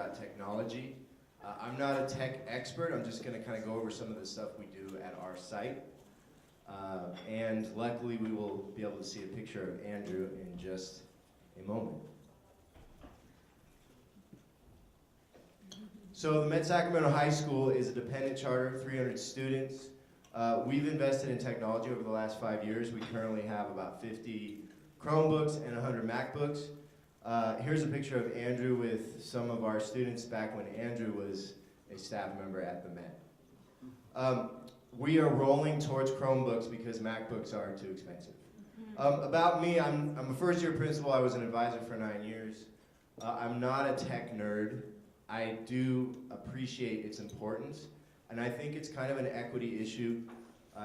about technology. I'm not a tech expert. I'm just going to kind of go over some of the stuff we do at our site. And luckily, we will be able to see a picture of Andrew in just a moment. So the Med-Sacramento High School is a dependent charter, 300 students. We've invested in technology over the last 5 years. We currently have about 50 Chromebooks and 100 MacBooks. Here's a picture of Andrew with some of our students back when Andrew was a staff member at the Met. We are rolling towards Chromebooks because MacBooks are too expensive. About me, I'm a first-year principal. I was an advisor for 9 years. I'm not a tech nerd. I do appreciate its importance, and I think it's kind of an equity issue.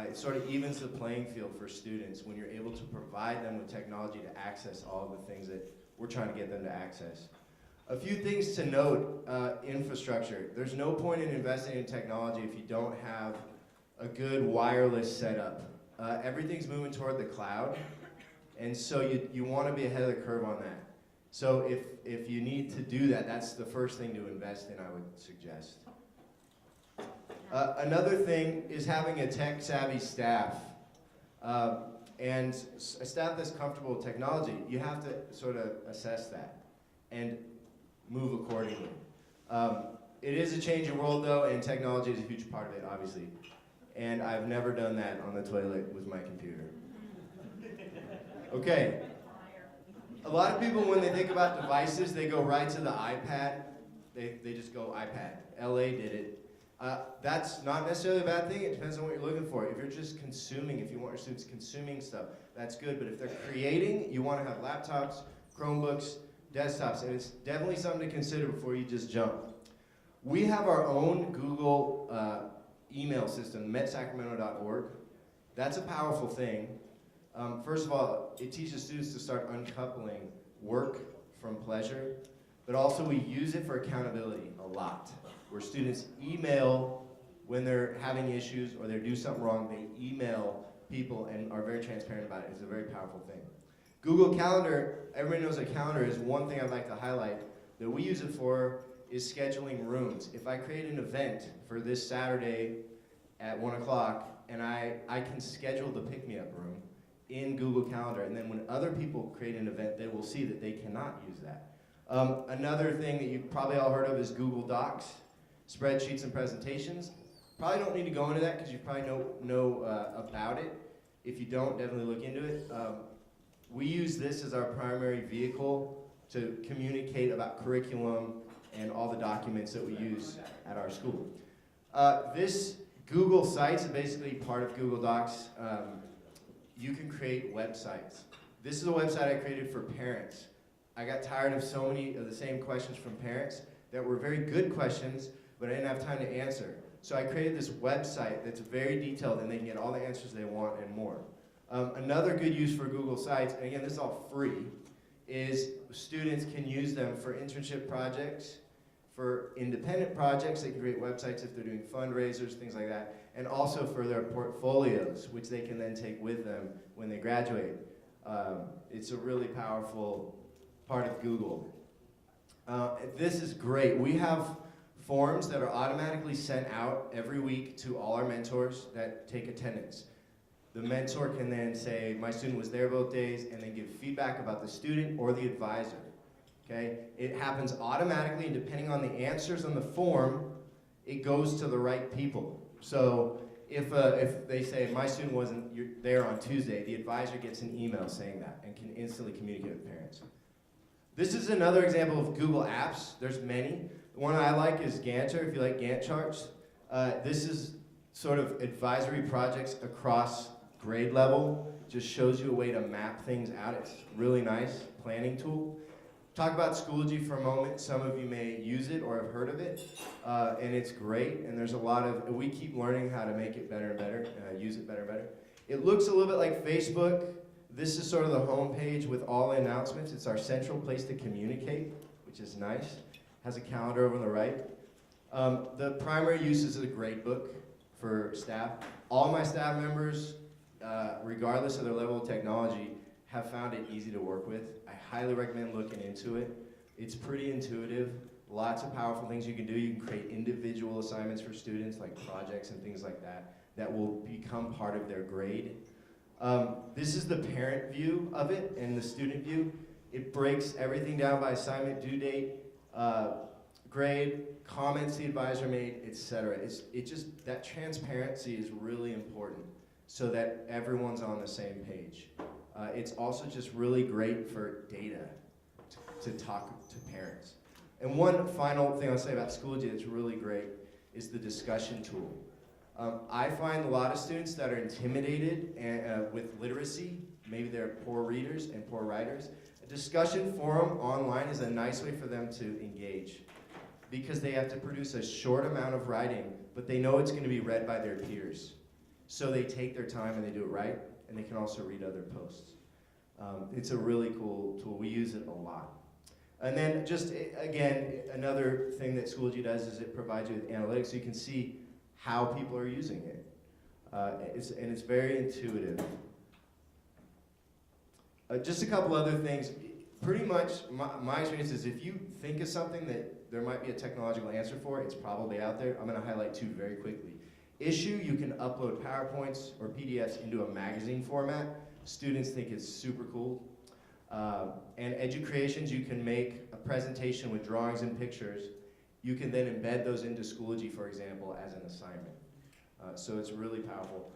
It sort of evens the playing field for students when you're able to provide them with technology to access all of the things that we're trying to get them to access. A few things to note, infrastructure. There's no point in investing in technology if you don't have a good wireless setup. Everything's moving toward the cloud, and so you want to be ahead of the curve on that. So if you need to do that, that's the first thing to invest in, I would suggest. Another thing is having a tech-savvy staff. And a staff that's comfortable with technology, you have to sort of assess that and move accordingly. It is a changing world, though, and technology is a huge part of it, obviously. And I've never done that on the toilet with my computer. Okay. A lot of people, when they think about devices, they go right to the iPad. They just go iPad. LA did it. That's not necessarily a bad thing. It depends on what you're looking for. If you're just consuming, if you want your students consuming stuff, that's good. But if they're creating, you want to have laptops, Chromebooks, desktops, and it's definitely something to consider before you just jump. We have our own Google email system, metsacramento.org. That's a powerful thing. First of all, it teaches students to start uncoupling work from pleasure, but also we use it for accountability a lot, where students email when they're having issues or they do something wrong. They email people and are very transparent about it. It's a very powerful thing. Google Calendar, everybody knows what Calendar is. One thing I'd like to highlight that we use it for is scheduling rooms. If I create an event for this Saturday at 1 o'clock and I can schedule the pick-me-up room in Google Calendar, and then when other people create an event, they will see that they cannot use that. Another thing that you've probably all heard of is Google Docs, spreadsheets and presentations. Probably don't need to go into that because you probably know about it. If you don't, definitely look into it. We use this as our primary vehicle to communicate about curriculum and all the documents that we use at our school. This Google Sites is basically part of Google Docs. You can create websites. This is a website I created for parents. I got tired of so many of the same questions from parents that were very good questions, but I didn't have time to answer. So I created this website that's very detailed and they can get all the answers they want and more. Another good use for Google Sites, and again, this is all free, is students can use them for internship projects, for independent projects. They can create websites if they're doing fundraisers, things like that, and also for their portfolios, which they can then take with them when they graduate. It's a really powerful part of Google. This is great. We have forms that are automatically sent out every week to all our mentors that take attendance. The mentor can then say, my student was there both days, and then give feedback about the student or the advisor. Okay? It happens automatically, and depending on the answers on the form, it goes to the right people. So if they say, my student wasn't there on Tuesday, the advisor gets an email saying that and can instantly communicate with parents. This is another example of Google Apps. There's many. The one I like is Gantter, if you like Gantt charts. This is sort of advisory projects across grade level. Just shows you a way to map things out. It's really nice planning tool. Talk about Schoology for a moment. Some of you may use it or have heard of it, and it's great. And there's a lot of, we keep learning how to make it better and better, use it better and better. It looks a little bit like Facebook. This is sort of the home page with all the announcements. It's our central place to communicate, which is nice. Has a calendar over on the right. The primary use is a Gradebook for staff. All my staff members, regardless of their level of technology, have found it easy to work with. I highly recommend looking into it. It's pretty intuitive. Lots of powerful things you can do. You can create individual assignments for students, like projects and things like that, that will become part of their grade. This is the parent view of it and the student view. It breaks everything down by assignment, due date, grade, comments the advisor made, etc. It just, that transparency is really important so that everyone's on the same page. It's also just really great for data to talk to parents. And one final thing I'll say about Schoology that's really great is the discussion tool. I find a lot of students that are intimidated with literacy, maybe they're poor readers and poor writers. A discussion forum online is a nice way for them to engage because they have to produce a short amount of writing, but they know it's going to be read by their peers. So they take their time and they do it right, and they can also read other posts. It's a really cool tool. We use it a lot. And then just, again, another thing that Schoology does is it provides you with analytics so you can see how people are using it. And it's very intuitive. Just a couple other things. Pretty much, my experience is if you think of something that there might be a technological answer for, it's probably out there. I'm going to highlight two very quickly. Issue, you can upload PowerPoints or PDFs into a magazine format. Students think it's super cool. And Educreations, you can make a presentation with drawings and pictures. You can then embed those into Schoology, for example, as an assignment. So it's really powerful.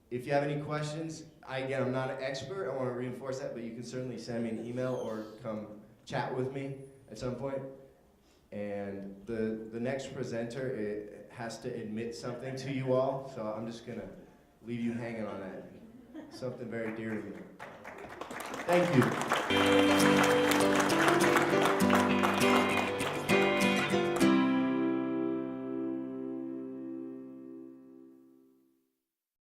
If you have any questions, again, I'm not an expert. I want to reinforce that, but you can certainly send me an email or come chat with me at some point. And the next presenter has to admit something to you all, so I'm just going to leave you hanging on that. Something very dear to me. Thank you.